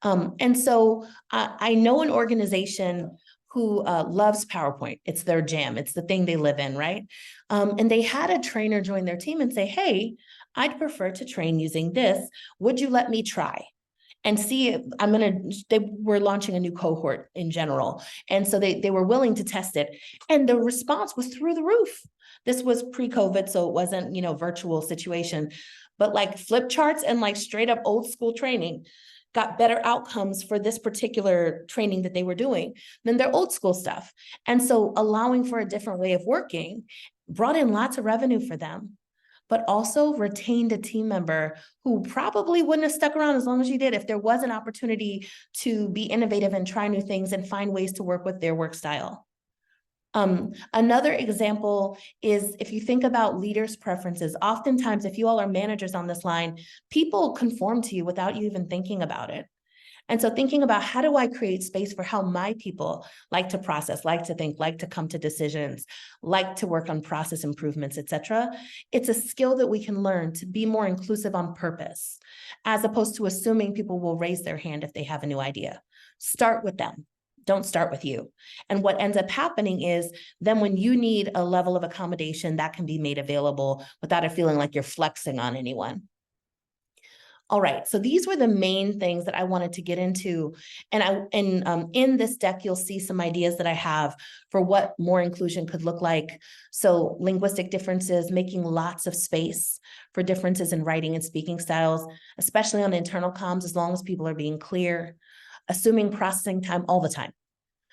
And so I know an organization who loves PowerPoint. It's their jam. It's the thing they live in, right? And they had a trainer join their team and say, hey, I'd prefer to train using this. Would you let me try? And see, they were launching a new cohort in general. And so they were willing to test it. And the response was through the roof. This was pre-COVID, so it wasn't, virtual situation, but like flip charts and like straight up old school training got better outcomes for this particular training that they were doing than their old school stuff. And so allowing for a different way of working brought in lots of revenue for them, but also retained a team member who probably wouldn't have stuck around as long as you did if there was an opportunity to be innovative and try new things and find ways to work with their work style. Another example is if you think about leaders' preferences, oftentimes if you all are managers on this line, people conform to you without you even thinking about it. And so thinking about how do I create space for how my people like to process, like to think, like to come to decisions, like to work on process improvements, et cetera. It's a skill that we can learn to be more inclusive on purpose, as opposed to assuming people will raise their hand if they have a new idea. Start with them. Don't start with you. And what ends up happening is then when you need a level of accommodation, that can be made available without it feeling like you're flexing on anyone. All right, so these were the main things that I wanted to get into. And in this deck, you'll see some ideas that I have for what more inclusion could look like. So linguistic differences, making lots of space for differences in writing and speaking styles, especially on internal comms, as long as people are being clear, assuming processing time all the time.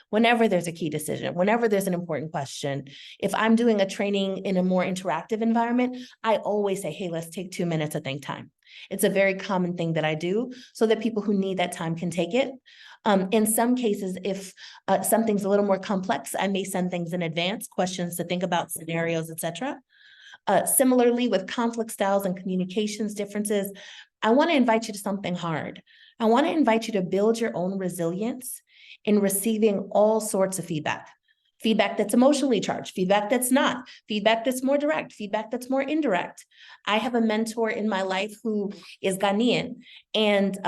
Whenever there's a key decision, whenever there's an important question, if I'm doing a training in a more interactive environment, I always say, hey, let's take 2 minutes of think time. It's a very common thing that I do so that people who need that time can take it. In some cases, if something's a little more complex, I may send things in advance, questions to think about, scenarios, et cetera. Similarly, with conflict styles and communications differences, I want to invite you to something hard. I want to invite you to build your own resilience in receiving all sorts of feedback. Feedback that's emotionally charged, feedback that's not, feedback that's more direct, feedback that's more indirect. I have a mentor in my life who is Ghanaian, and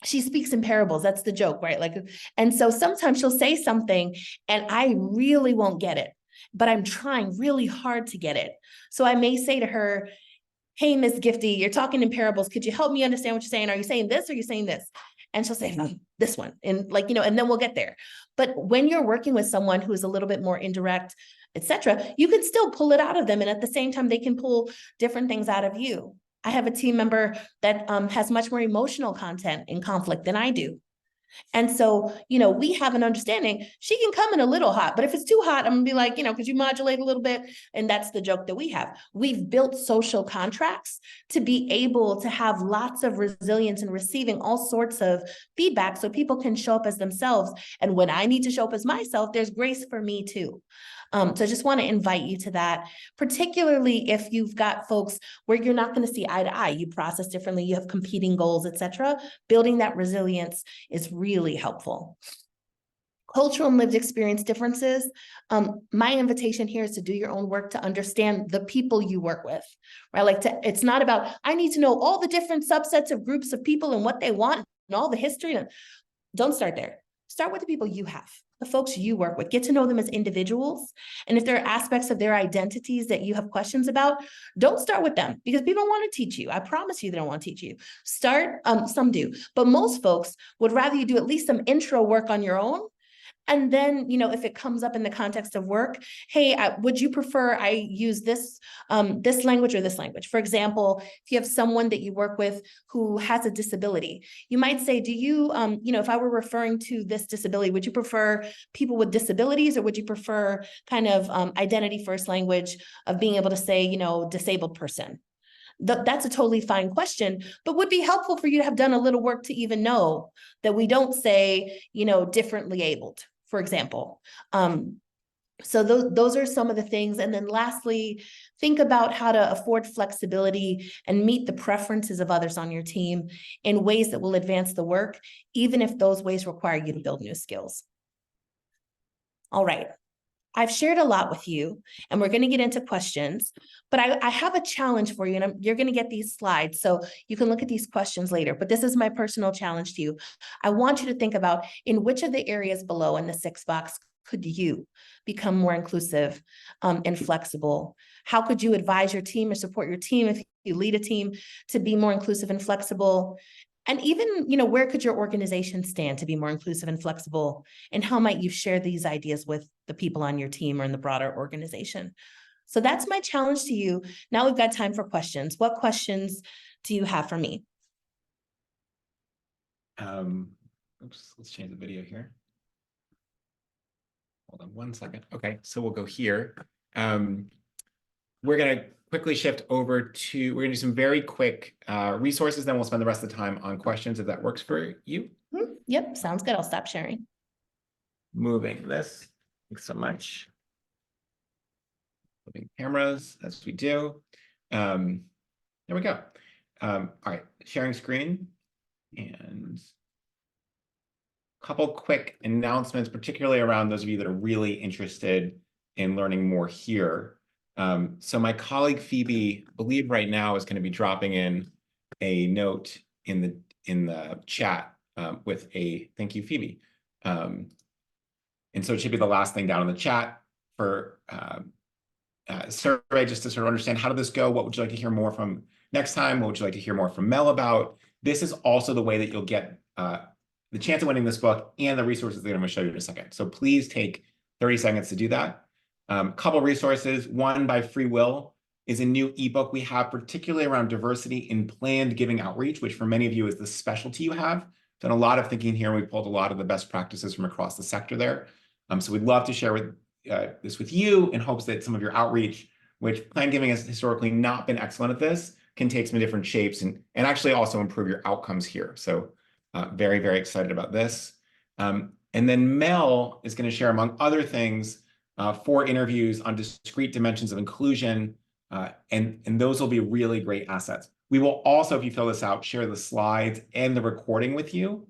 she speaks in parables. That's the joke, right? And so sometimes she'll say something and I really won't get it, but I'm trying really hard to get it. So I may say to her, hey, Miss Gifty, you're talking in parables. Could you help me understand what you're saying? Are you saying this or are you saying this? And she'll say, this one. And and then we'll get there. But when you're working with someone who's a little bit more indirect, et cetera, you can still pull it out of them. And at the same time, they can pull different things out of you. I have a team member that has much more emotional content in conflict than I do. And so, we have an understanding she can come in a little hot, but if it's too hot, I'm gonna be like, could you modulate a little bit? And that's the joke that we have. We've built social contracts to be able to have lots of resilience in receiving all sorts of feedback so people can show up as themselves. And when I need to show up as myself, there's grace for me too. So I just want to invite you to that, particularly if you've got folks where you're not going to see eye to eye, you process differently, you have competing goals, etc. Building that resilience is really helpful. Cultural and lived experience differences. My invitation here is to do your own work to understand the people you work with, right? It's not about, I need to know all the different subsets of groups of people and what they want and all the history. Don't start there. Start with the people you have, the folks you work with. Get to know them as individuals. And if there are aspects of their identities that you have questions about, don't start with them because people don't want to teach you. I promise you they don't want to teach you. Some do, but most folks would rather you do at least some intro work on your own. And then, if it comes up in the context of work, hey, would you prefer I use this language or this language? For example, if you have someone that you work with who has a disability, you might say, do you, if I were referring to this disability, would you prefer people with disabilities or would you prefer kind of identity first language of being able to say, disabled person? That's a totally fine question, but would be helpful for you to have done a little work to even know that we don't say, differently abled, for example. So those are some of the things. And then lastly, think about how to afford flexibility and meet the preferences of others on your team in ways that will advance the work, even if those ways require you to build new skills. All right. I've shared a lot with you, and we're going to get into questions, but I have a challenge for you, and you're going to get these slides, so you can look at these questions later, but this is my personal challenge to you. I want you to think about in which of the areas below in the 6 box could you become more inclusive and flexible? How could you advise your team or support your team if you lead a team to be more inclusive and flexible? And even, where could your organization stand to be more inclusive and flexible? And how might you share these ideas with the people on your team or in the broader organization? So that's my challenge to you. Now we've got time for questions. What questions do you have for me? Oops, let's change the video here. Hold on one second. Okay, so we'll go here. We're going to quickly shift over to, we're going to do some very quick resources, then we'll spend the rest of the time on questions if that works for you. Yep, sounds good. I'll stop sharing. Moving this. Thanks so much. Moving cameras as we do. There we go. All right, sharing screen. And a couple quick announcements, particularly around those of you that are really interested in learning more here. So my colleague Phoebe, I believe right now, is going to be dropping in a note in the chat with a thank you, Phoebe. And so it should be the last thing down in the chat for survey, just to sort of understand how did this go? What would you like to hear more from next time? What would you like to hear more from Mel about? This is also the way that you'll get the chance of winning this book and the resources that I'm going to show you in a second. So please take 30 seconds to do that. Couple resources. One by FreeWill is a new ebook we have, particularly around diversity in planned giving outreach, which for many of you is the specialty you have. Done a lot of thinking here. We pulled a lot of the best practices from across the sector there. So we'd love to share this with you in hopes that some of your outreach, which planned giving has historically not been excellent at this, can take some different shapes and actually also improve your outcomes here. So very, very excited about this. And then Mel is going to share, among other things, 4 interviews on discrete dimensions of inclusion, and those will be really great assets. We will also, if you fill this out, share the slides and the recording with you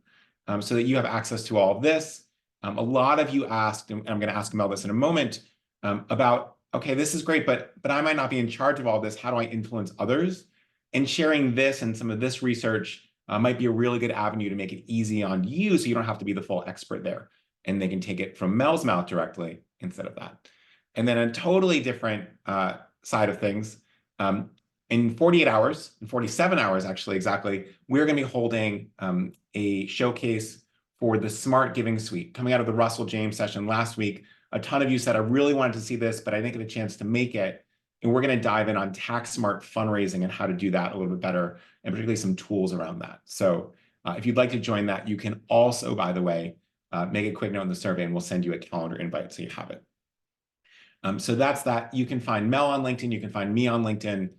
so that you have access to all of this. A lot of you asked, and I'm going to ask Mel this in a moment, about, okay, this is great, but I might not be in charge of all this. How do I influence others? And sharing this and some of this research might be a really good avenue to make it easy on you so you don't have to be the full expert there. And they can take it from Mel's mouth directly instead of that. And then a totally different side of things, in 48 hours, in 47 hours actually exactly, we're going to be holding a showcase for the Smart Giving Suite. Coming out of the Russell James session last week, a ton of you said, I really wanted to see this, but I didn't get a chance to make it. And we're going to dive in on tax smart fundraising and how to do that a little bit better, and particularly some tools around that. So If you'd like to join that, you can also, by the way, make a quick note in the survey and we'll send you a calendar invite so you have it. So that's that. You can find Mel on LinkedIn. You can find me on LinkedIn.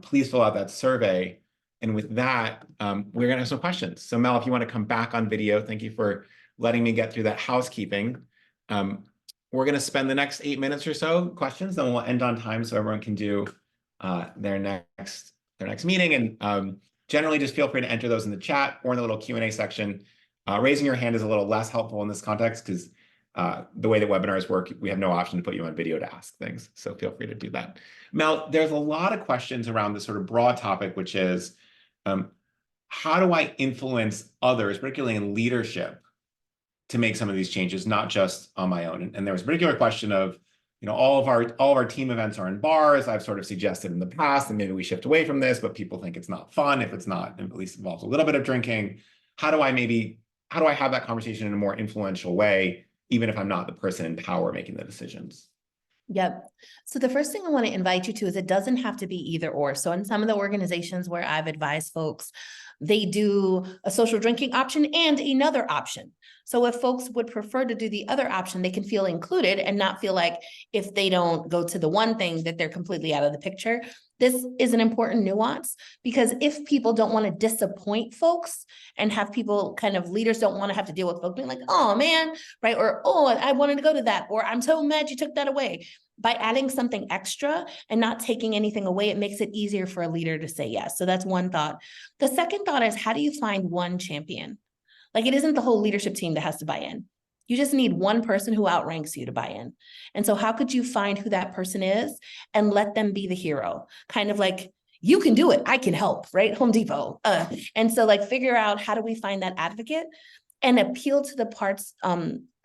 Please fill out that survey. And with that, we're going to have some questions. So Mel, if you want to come back on video, thank you for letting me get through that housekeeping. We're going to spend the next 8 minutes or so questions, then we'll end on time so everyone can do their next meeting. And generally, just feel free to enter those in the chat or in the little Q&A section. Raising your hand is a little less helpful in this context because the way that webinars work, we have no option to put you on video to ask things. So feel free to do that. Mel, there's a lot of questions around this sort of broad topic, which is how do I influence others, particularly in leadership, to make some of these changes, not just on my own? And there was a particular question of, all of our team events are in bars. I've sort of suggested in the past that maybe we shift away from this, but people think it's not fun if it's not at least involves a little bit of drinking. How do I have that conversation in a more influential way, even if I'm not the person in power making the decisions? Yep. So the first thing I want to invite you to is it doesn't have to be either or. So in some of the organizations where I've advised folks, they do a social drinking option and another option. So if folks would prefer to do the other option, they can feel included and not feel like if they don't go to the one thing that they're completely out of the picture. This is an important nuance because if people don't want to disappoint folks and have people leaders don't want to have to deal with folks being like, oh man, right? Or, oh, I wanted to go to that, or I'm so mad you took that away. By adding something extra and not taking anything away, it makes it easier for a leader to say yes. So that's one thought. The second thought is, how do you find one champion? Like, it isn't the whole leadership team that has to buy in. You just need one person who outranks you to buy in. And so how could you find who that person is and let them be the hero? Kind of like, you can do it, I can help, right? Home Depot. And so figure out, how do we find that advocate and appeal to the parts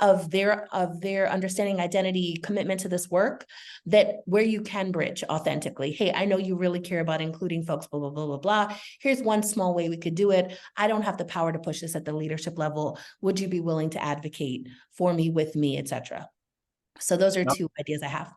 of their understanding, identity, commitment to this work, that where you can bridge authentically. Hey, I know you really care about including folks, blah, blah, blah, blah, blah. Here's one small way we could do it. I don't have the power to push this at the leadership level. Would you be willing to advocate for me, with me, etc.? So those are two ideas I have.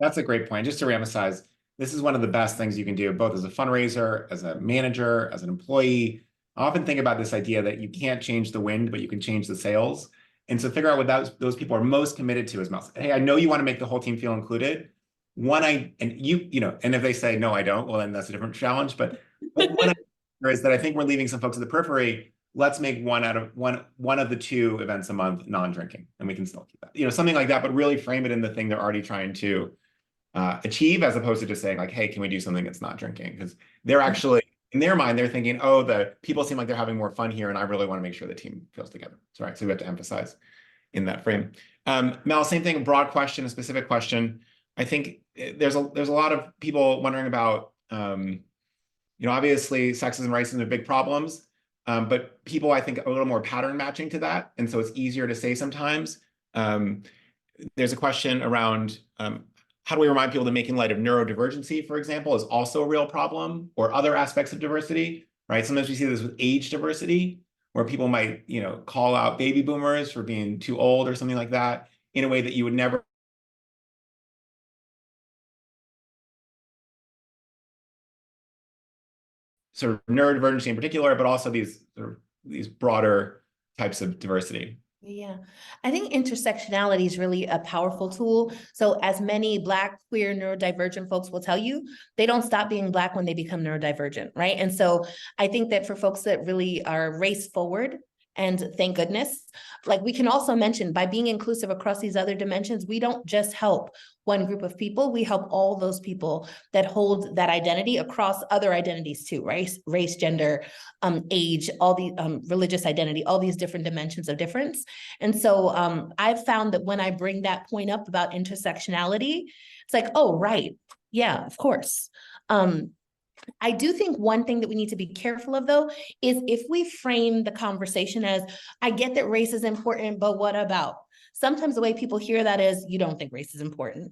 That's a great point. Just to reemphasize, this is one of the best things you can do, both as a fundraiser, as a manager, as an employee. I often think about this idea that you can't change the wind, but you can change the sails. And so figure out what those people are most committed to. As Mel said, hey, I know you want to make the whole team feel included. And if they say, no, I don't, well, then that's a different challenge. But one is that I think we're leaving some folks at the periphery. Let's make one of the 2 events a month non-drinking, and we can still keep that. Something like that, but really frame it in the thing they're already trying to achieve, as opposed to just saying like, hey, can we do something that's not drinking? Because they're actually, in their mind, they're thinking, oh, the people seem like they're having more fun here, and I really want to make sure the team feels together. So, right, so we have to emphasize in that frame. Mel, same thing, broad question, a specific question. I think there's a lot of people wondering about, obviously sexism and racism are big problems, but people, I think, are a little more pattern matching to that, and so it's easier to say sometimes. There's a question around how do we remind people that making light of neurodivergency, for example, is also a real problem, or other aspects of diversity, right? Sometimes we see this with age diversity, where people might, call out baby boomers for being too old or something like that in a way that you would never. Sort of neurodivergency in particular, but also these broader types of diversity. Yeah, I think intersectionality is really a powerful tool. So as many Black, queer, neurodivergent folks will tell you, they don't stop being Black when they become neurodivergent, right? And so I think that for folks that really are race forward, and thank goodness, we can also mention, by being inclusive across these other dimensions, we don't just help one group of people, we help all those people that hold that identity across other identities too, right? Race, gender, age, all the religious identity, all these different dimensions of difference. And so I've found that when I bring that point up about intersectionality, it's like, oh, right, yeah, of course. I do think one thing that we need to be careful of, though, is if we frame the conversation as, I get that race is important, but what about? Sometimes the way people hear that is, you don't think race is important,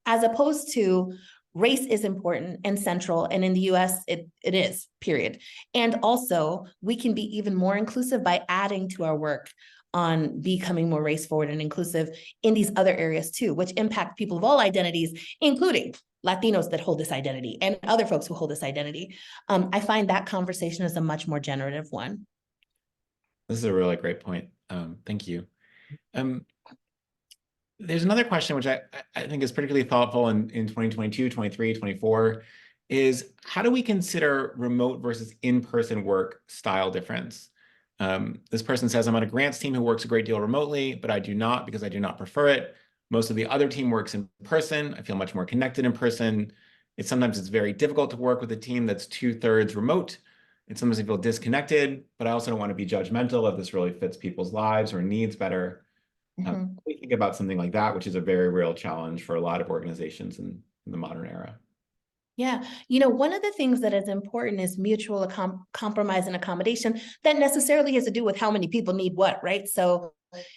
as opposed to race is important and central. And in the US, it is, period. And also, we can be even more inclusive by adding to our work on becoming more race forward and inclusive in these other areas too, which impact people of all identities, including Latinos that hold this identity and other folks who hold this identity. I find that conversation is a much more generative one. This is a really great point. Thank you. Um, there's another question which I think is particularly thoughtful in 2022, 23, 24, is how do we consider remote versus in-person work style difference? This person says, I'm on a grants team who works a great deal remotely, but I do not because I do not prefer it. Most of the other team works in person. I feel much more connected in person. Sometimes it's very difficult to work with a team that's 2/3 remote. And sometimes I feel disconnected, but I also don't want to be judgmental if this really fits people's lives or needs better. We think about something like that, which is a very real challenge for a lot of organizations in the modern era. Yeah, one of the things that is important is mutual compromise and accommodation that necessarily has to do with how many people need what, right? So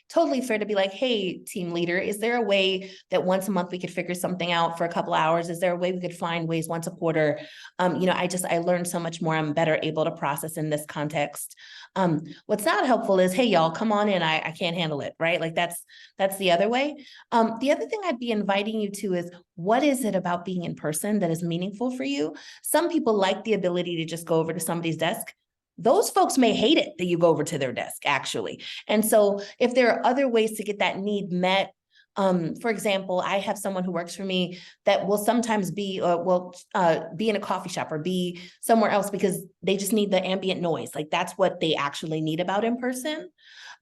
totally fair to be like, hey, team leader, is there a way that once a month we could figure something out for a couple hours? Is there a way we could find ways once a quarter? I learned so much more. I'm better able to process in this context. What's not helpful is, hey, y'all, come on in. I can't handle it, right? Like that's the other way. The other thing I'd be inviting you to is, what is it about being in person that is meaningful for you? Some people like the ability to just go over to somebody's desk. Those folks may hate it that you go over to their desk, actually. And so if there are other ways to get that need met, for example, I have someone who works for me that will sometimes be in a coffee shop or be somewhere else because they just need the ambient noise. Like that's what they actually need about in person.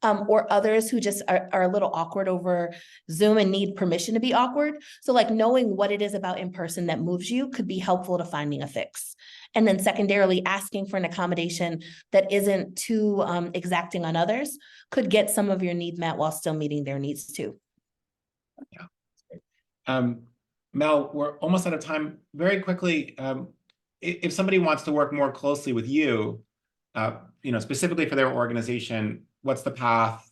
Or others who just are a little awkward over Zoom and need permission to be awkward. So like knowing what it is about in person that moves you could be helpful to finding a fix. And then secondarily, asking for an accommodation that isn't too exacting on others could get some of your need met while still meeting their needs too. Yeah. Mel, we're almost out of time. Very quickly, if somebody wants to work more closely with you, specifically for their organization, what's the path?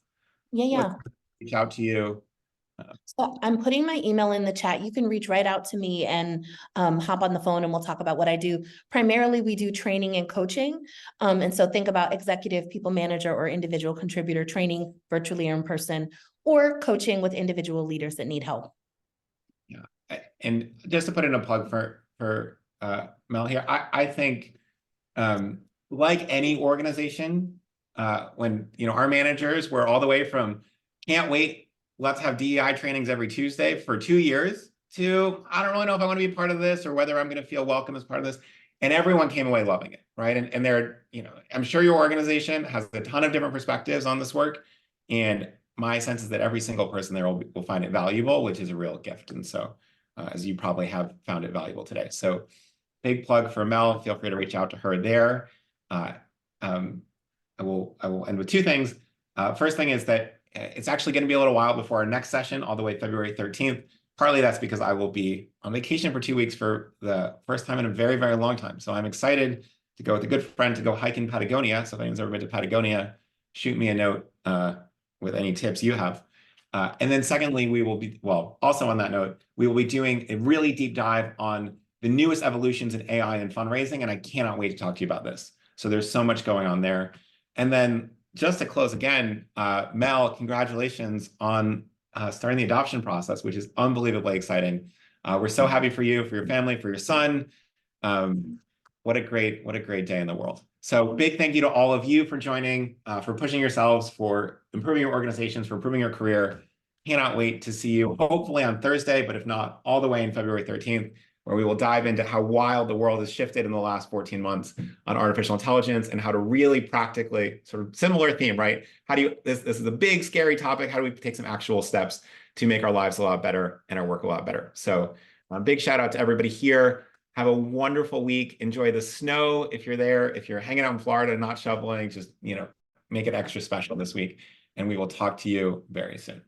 Yeah. Reach out to you. So I'm putting my email in the chat. You can reach right out to me and hop on the phone and we'll talk about what I do. Primarily, we do training and coaching. And so think about executive, people manager, or individual contributor training virtually or in person, or coaching with individual leaders that need help. Yeah. And just to put in a plug for Mel here, I think like any organization, when our managers were all the way from can't wait, let's have DEI trainings every Tuesday for 2 years to I don't really know if I want to be part of this or whether I'm going to feel welcome as part of this. And everyone came away loving it, right? And they're, I'm sure your organization has a ton of different perspectives on this work. And my sense is that every single person there will find it valuable, which is a real gift. And so, as you probably have found it valuable today. So big plug for Mel. Feel free to reach out to her there. I will end with 2 things. First thing is that it's actually going to be a little while before our next session, all the way February 13th. Partly that's because I will be on vacation for 2 weeks for the first time in a very, very long time. So I'm excited to go with a good friend to go hike in Patagonia. So if anyone's ever been to Patagonia, shoot me a note with any tips you have. And then secondly, we will be, also on that note, we will be doing a really deep dive on the newest evolutions in AI and fundraising, and I cannot wait to talk to you about this. So there's so much going on there. And then just to close again, Mel, congratulations on starting the adoption process, which is unbelievably exciting. We're so happy for you, for your family, for your son. What a great day in the world. So big thank you to all of you for joining, for pushing yourselves, for improving your organizations, for improving your career. Cannot wait to see you hopefully on Thursday, but if not, all the way in February 13th, where we will dive into how wild the world has shifted in the last 14 months on artificial intelligence and how to really practically, sort of similar theme, right? This is a big, scary topic. How do we take some actual steps to make our lives a lot better and our work a lot better? So big shout out to everybody here. Have a wonderful week. Enjoy the snow if you're there. If you're hanging out in Florida, not shoveling, just, make it extra special this week. And we will talk to you very soon.